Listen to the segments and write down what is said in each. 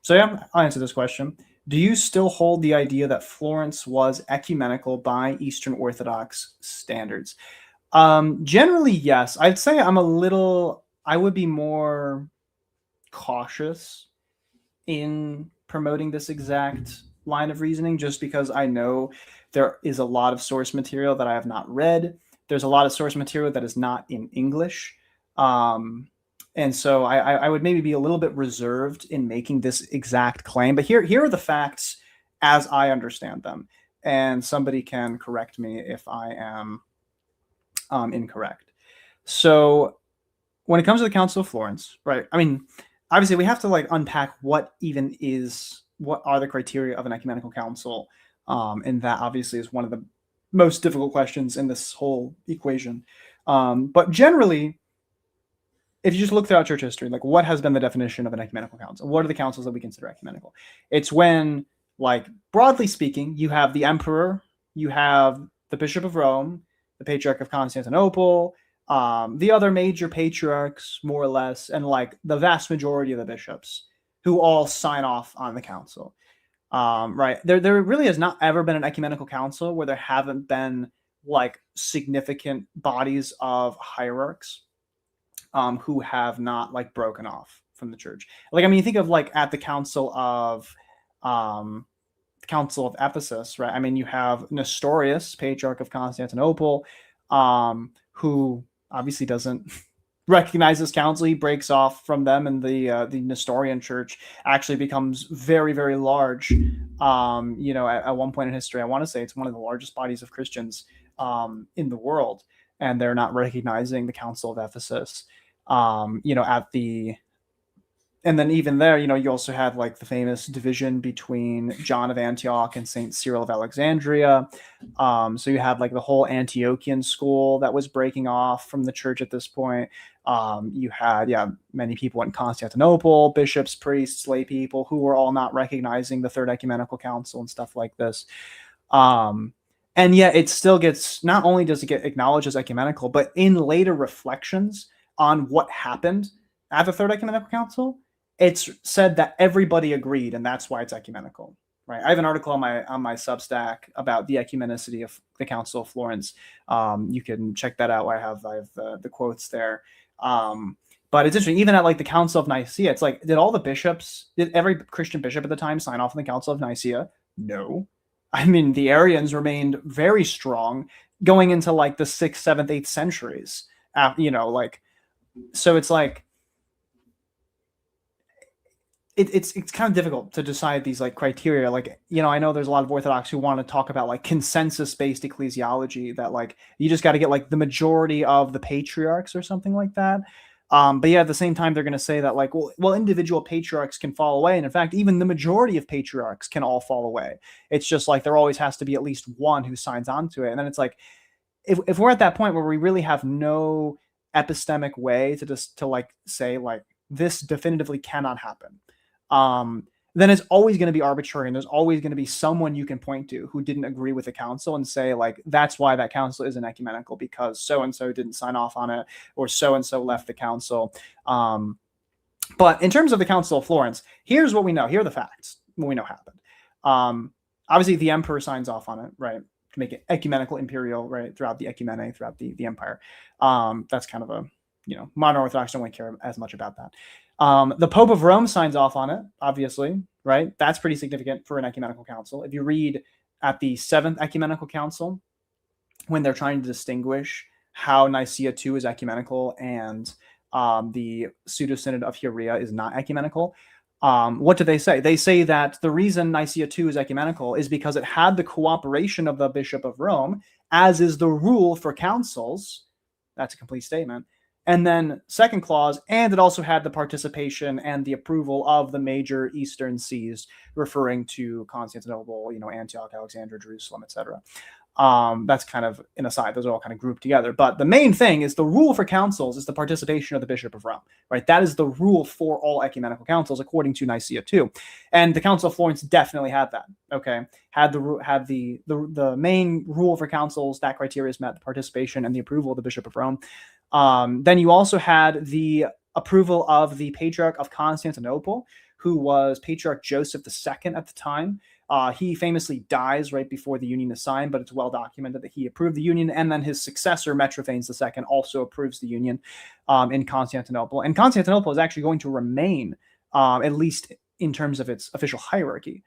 So yeah, I'll answer this question. Do you still hold the idea that Florence was ecumenical by Eastern Orthodox standards? Generally, yes. I'd say I would be more cautious in promoting this exact line of reasoning just because I know there is a lot of source material that I have not read. There's a lot of source material that is not in English. Um, and so I would maybe be a little bit reserved in making this exact claim. But here are the facts as I understand them. And somebody can correct me if I am incorrect. So when it comes to the Council of Florence, right? I mean, obviously we have to like unpack what are the criteria of an ecumenical council, and that obviously is one of the most difficult questions in this whole equation. But generally, if you just look throughout church history, like what has been the definition of an ecumenical council? What are the councils that we consider ecumenical? It's when, like broadly speaking, you have the emperor, you have the Bishop of Rome, the Patriarch of Constantinople, the other major patriarchs, more or less, and like the vast majority of the bishops who all sign off on the council. Right. There really has not ever been an ecumenical council where there haven't been like significant bodies of hierarchs who have not like broken off from the church. Like, I mean, you think of like at the Council of Ephesus, right? I mean, you have Nestorius, Patriarch of Constantinople, who obviously doesn't recognize this council. He breaks off from them, and the Nestorian Church actually becomes very, very large. At one point in history, I want to say it's one of the largest bodies of Christians in the world, and they're not recognizing the Council of Ephesus. And then even there, you also had like the famous division between John of Antioch and Saint Cyril of Alexandria. So you had like the whole Antiochian school that was breaking off from the church at this point. You had, many people in Constantinople, bishops, priests, lay people who were all not recognizing the Third Ecumenical Council and stuff like this. And yet it still gets, not only does it get acknowledged as ecumenical, but in later reflections on what happened at the Third Ecumenical Council, it's said that everybody agreed, and that's why it's ecumenical, right? I have an article on my Substack about the ecumenicity of the Council of Florence. You can check that out. I have the quotes there. But it's interesting, even at like the Council of Nicaea, it's like, did every Christian bishop at the time sign off on the Council of Nicaea? No. I mean, the Arians remained very strong going into like the 6th, 7th, 8th centuries. So it's like, it's kind of difficult to decide these like criteria. Like, I know there's a lot of Orthodox who want to talk about like consensus-based ecclesiology, that like you just got to get like the majority of the patriarchs or something like that. But yeah, at the same time, they're going to say that like, well, individual patriarchs can fall away. And in fact, even the majority of patriarchs can all fall away. It's just like there always has to be at least one who signs on to it. And then it's like, if we're at that point where we really have no epistemic way to like say like this definitively cannot happen, then it's always going to be arbitrary, and there's always going to be someone you can point to who didn't agree with the council and say like, that's why that council isn't ecumenical, because so-and-so didn't sign off on it, or so-and-so left the council. But in terms of the Council of Florence, here's what we know. Here are the facts, what we know happened. Obviously the emperor signs off on it, right, to make it ecumenical, imperial, right, throughout the ecumene, throughout the empire. That's kind of a, modern Orthodox don't really care as much about that. The Pope of Rome signs off on it, obviously, right? That's pretty significant for an ecumenical council. If you read at the 7th Ecumenical Council, when they're trying to distinguish how Nicaea II is ecumenical and the Pseudo-Synod of Hieraea is not ecumenical, what do they say? They say that the reason Nicaea II is ecumenical is because it had the cooperation of the Bishop of Rome, as is the rule for councils. That's a complete statement. And then second clause, and it also had the participation and the approval of the major Eastern sees, referring to Constantinople, Antioch, Alexandria, Jerusalem, etc. That's kind of an aside. Those are all kind of grouped together. But the main thing is the rule for councils is the participation of the Bishop of Rome, right? That is the rule for all ecumenical councils, according to Nicaea II. And the Council of Florence definitely had that, okay? Had the main rule for councils, that criteria is met, the participation and the approval of the Bishop of Rome. Then you also had the approval of the Patriarch of Constantinople, who was Patriarch Joseph II at the time. He famously dies right before the union is signed, but it's well documented that he approved the union, and then his successor, Metrophanes II, also approves the union in Constantinople. And Constantinople is actually going to remain, at least in terms of its official hierarchy,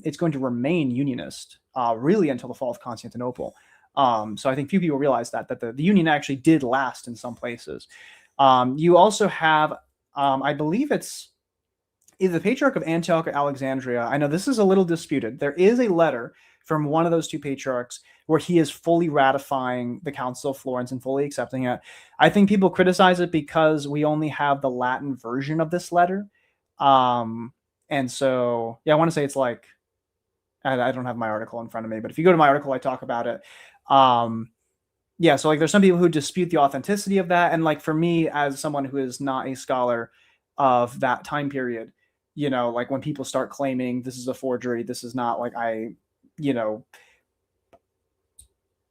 it's going to remain unionist really until the fall of Constantinople. So I think few people realize that the union actually did last in some places. You also have, I believe it's either the Patriarch of Antioch or Alexandria. I know this is a little disputed. There is a letter from one of those two patriarchs where he is fully ratifying the Council of Florence and fully accepting it. I think people criticize it because we only have the Latin version of this letter. And so, yeah, I want to say it's like, I don't have my article in front of me, but if you go to my article, I talk about it. Yeah, so like there's some people who dispute the authenticity of that. And like for me, as someone who is not a scholar of that time period, you know, like when people start claiming this is a forgery, this is not like you know,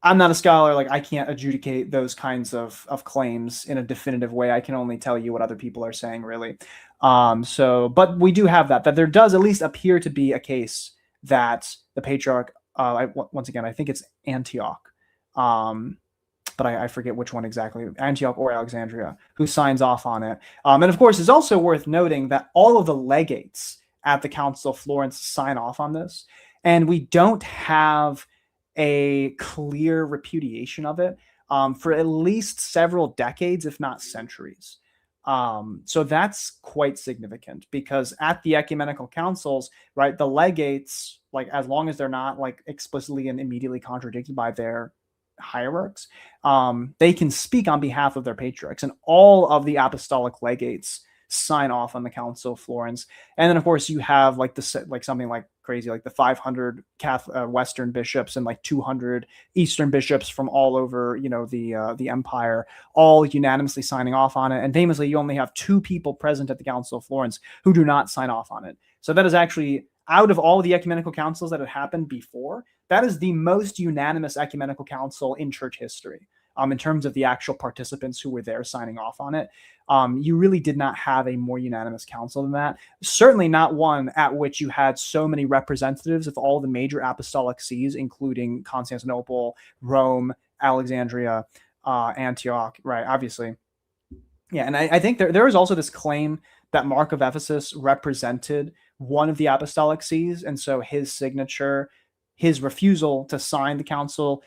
I'm not a scholar. Like I can't adjudicate those kinds of claims in a definitive way. I can only tell you what other people are saying, really. So, but we do have that there does at least appear to be a case that the Patriarch, once again, I think it's Antioch, but I forget which one exactly, Antioch or Alexandria, who signs off on it. And of course, it's also worth noting that all of the legates at the Council of Florence sign off on this, and we don't have a clear repudiation of it for at least several decades, if not centuries. So that's quite significant because at the ecumenical councils, right, the legates, like as long as they're not like explicitly and immediately contradicted by their hierarchs, they can speak on behalf of their patriarchs, and all of the apostolic legates sign off on the Council of Florence. And then of course you have like something like crazy like the 500 Catholic Western bishops and like 200 Eastern bishops from all over, you know, the empire, all unanimously signing off on it. And famously, you only have 2 people present at the Council of Florence who do not sign off on it. So that is actually, out of all of the ecumenical councils that had happened before, that is the most unanimous ecumenical council in church history. In terms of the actual participants who were there signing off on it. You really did not have a more unanimous council than that. Certainly not one at which you had so many representatives of all the major apostolic sees, including Constantinople, Rome, Alexandria, Antioch, right, obviously. Yeah, and I think there is also this claim that Mark of Ephesus represented one of the apostolic sees, and so his signature, his refusal to sign the council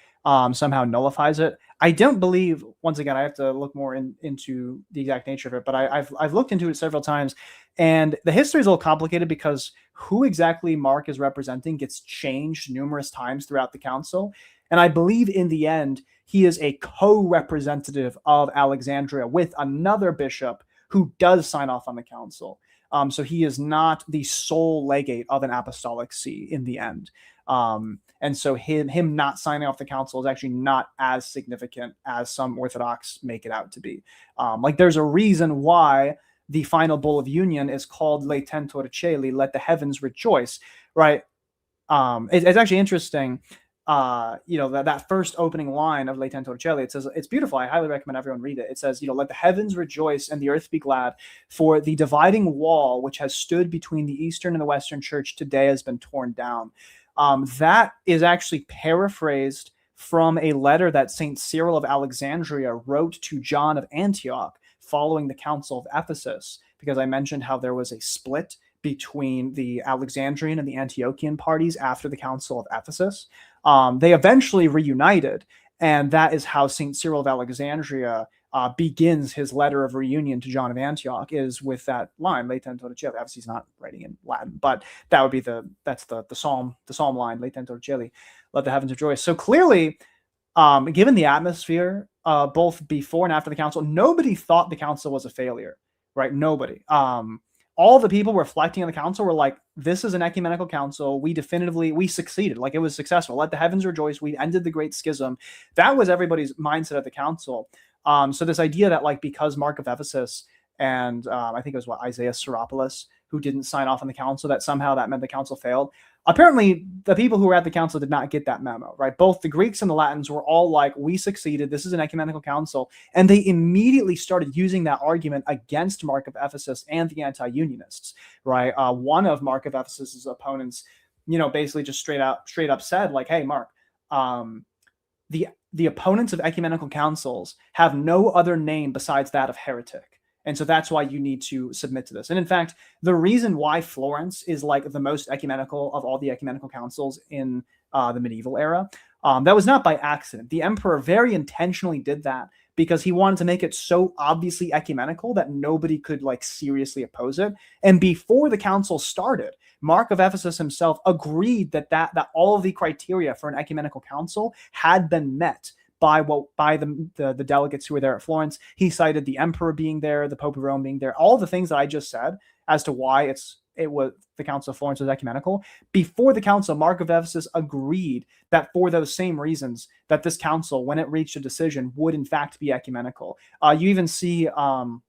somehow nullifies it. I don't believe, once again, I have to look more into the exact nature of it, but I've looked into it several times, and the history is a little complicated because who exactly Mark is representing gets changed numerous times throughout the council. And I believe in the end, he is a co-representative of Alexandria with another bishop who does sign off on the council. So he is not the sole legate of an apostolic see in the end. And so him not signing off the council is actually not as significant as some Orthodox make it out to be. Like there's a reason why the final bull of union is called Le Tentor Celi, let the heavens rejoice, right? It's actually interesting. You know, that first opening line of Le Tentor Celi, it says, it's beautiful. I highly recommend everyone read it. It says, you know, let the heavens rejoice and the earth be glad, for the dividing wall which has stood between the Eastern and the Western church today has been torn down. That is actually paraphrased from a letter that St. Cyril of Alexandria wrote to John of Antioch following the Council of Ephesus, because I mentioned how there was a split between the Alexandrian and the Antiochian parties after the Council of Ephesus. They eventually reunited, and that is how St. Cyril of Alexandria begins his letter of reunion to John of Antioch, is with that line, Le Tentor Celi. Obviously, he's not writing in Latin, but that would be the psalm line, Le Tentor Celi, let the heavens rejoice. So clearly, given the atmosphere, both before and after the council, nobody thought the council was a failure, right? Nobody. All the people reflecting on the council were like, this is an ecumenical council. We succeeded. Like, it was successful. Let the heavens rejoice. We ended the great schism. That was everybody's mindset at the council. So this idea that, like, because Mark of Ephesus and I think it was Isaiah Syropoulos who didn't sign off on the council, that somehow that meant the council failed. apparently the people who were at the council did not get that memo, right? Both the Greeks and the Latins were all like, we succeeded, this is an ecumenical council, and they immediately started using that argument against Mark of Ephesus and the anti-unionists, right? One of Mark of Ephesus's opponents, basically just straight up said, like, hey, Mark, the opponents of ecumenical councils have no other name besides that of heretic. And so that's why you need to submit to this. And in fact, the reason why Florence is like the most ecumenical of all the ecumenical councils in the medieval era, that was not by accident. The emperor very intentionally did that because he wanted to make it so obviously ecumenical that nobody could like seriously oppose it. And before the council started, Mark of Ephesus himself agreed that all of the criteria for an ecumenical council had been met by the delegates who were there at Florence. He cited the emperor being there, the Pope of Rome being there, all the things that I just said as to why the Council of Florence was ecumenical. Before the council, Mark of Ephesus agreed that for those same reasons, that this council, when it reached a decision, would in fact be ecumenical. You even see Gennadius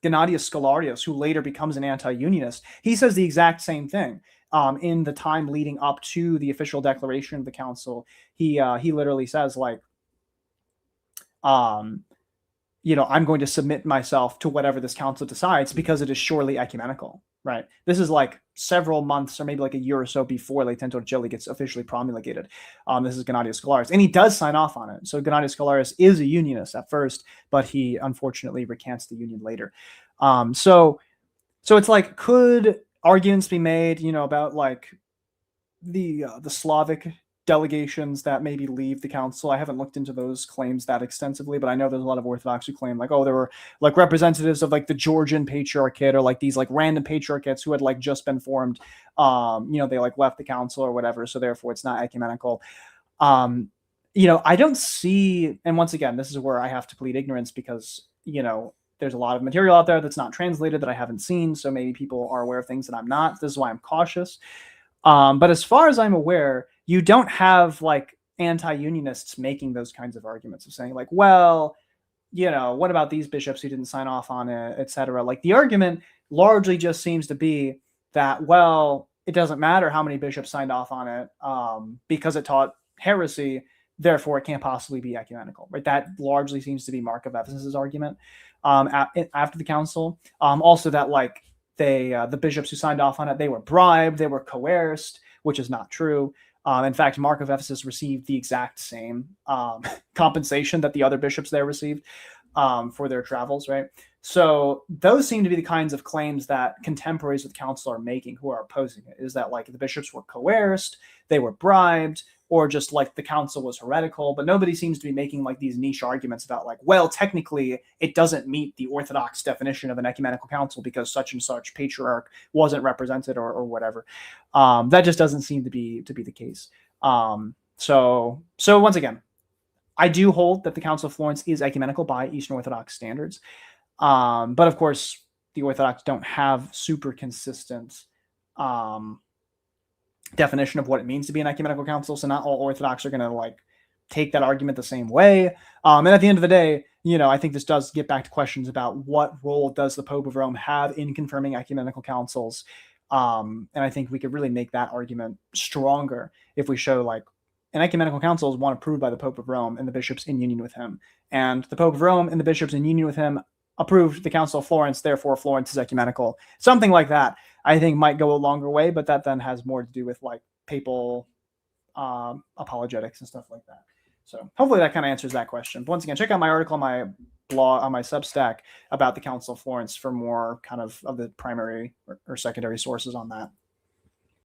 Scholarius, who later becomes an anti-unionist. He says the exact same thing. In the time leading up to the official declaration of the council, he literally says, like, I'm going to submit myself to whatever this council decides because it is surely ecumenical, right? This is like several months or maybe like a year or so before Le Tento Gilli gets officially promulgated. This is Gennadius Scholarius, and he does sign off on it. So Gennadius Scholarius is a unionist at first, but he unfortunately recants the union later. So it's like, could arguments be made, about like the Slavic delegations that maybe leave the council? I haven't looked into those claims that extensively, but I know there's a lot of Orthodox who claim like, oh, there were like representatives of like the Georgian Patriarchate or like these like random patriarchates who had like just been formed. They like left the council or whatever, so therefore it's not ecumenical. I don't see, and once again, this is where I have to plead ignorance because, there's a lot of material out there that's not translated that I haven't seen. So maybe people are aware of things that I'm not. This is why I'm cautious. But as far as I'm aware, you don't have like anti-unionists making those kinds of arguments of saying like, well, what about these bishops who didn't sign off on it, etc. Like the argument largely just seems to be that, well, it doesn't matter how many bishops signed off on it because it taught heresy, therefore it can't possibly be ecumenical, right? That largely seems to be Mark of Ephesus's argument after the council. Also that like the bishops who signed off on it, they were bribed, they were coerced, which is not true. In fact, Mark of Ephesus received the exact same compensation that the other bishops there received for their travels, right? So those seem to be the kinds of claims that contemporaries with the council are making who are opposing it, is that like the bishops were coerced, they were bribed, or just like the council was heretical. But nobody seems to be making like these niche arguments about like, well, technically it doesn't meet the Orthodox definition of an ecumenical council because such and such patriarch wasn't represented or whatever. That just doesn't seem to be the case. So once again, I do hold that the Council of Florence is ecumenical by Eastern Orthodox standards. But of course, the Orthodox don't have super consistent definition of what it means to be an ecumenical council. So not all Orthodox are going to like take that argument the same way. And at the end of the day, I think this does get back to questions about what role does the Pope of Rome have in confirming ecumenical councils. And I think we could really make that argument stronger if we show like an ecumenical council is one approved by the Pope of Rome and the bishops in union with him. And the Pope of Rome and the bishops in union with him approved the Council of Florence, therefore Florence is ecumenical. Something like that, I think, might go a longer way, but that then has more to do with like papal apologetics and stuff like that. So hopefully that kind of answers that question. But once again, check out my article on my blog, on my Substack about the Council of Florence for more kind of the primary or secondary sources on that.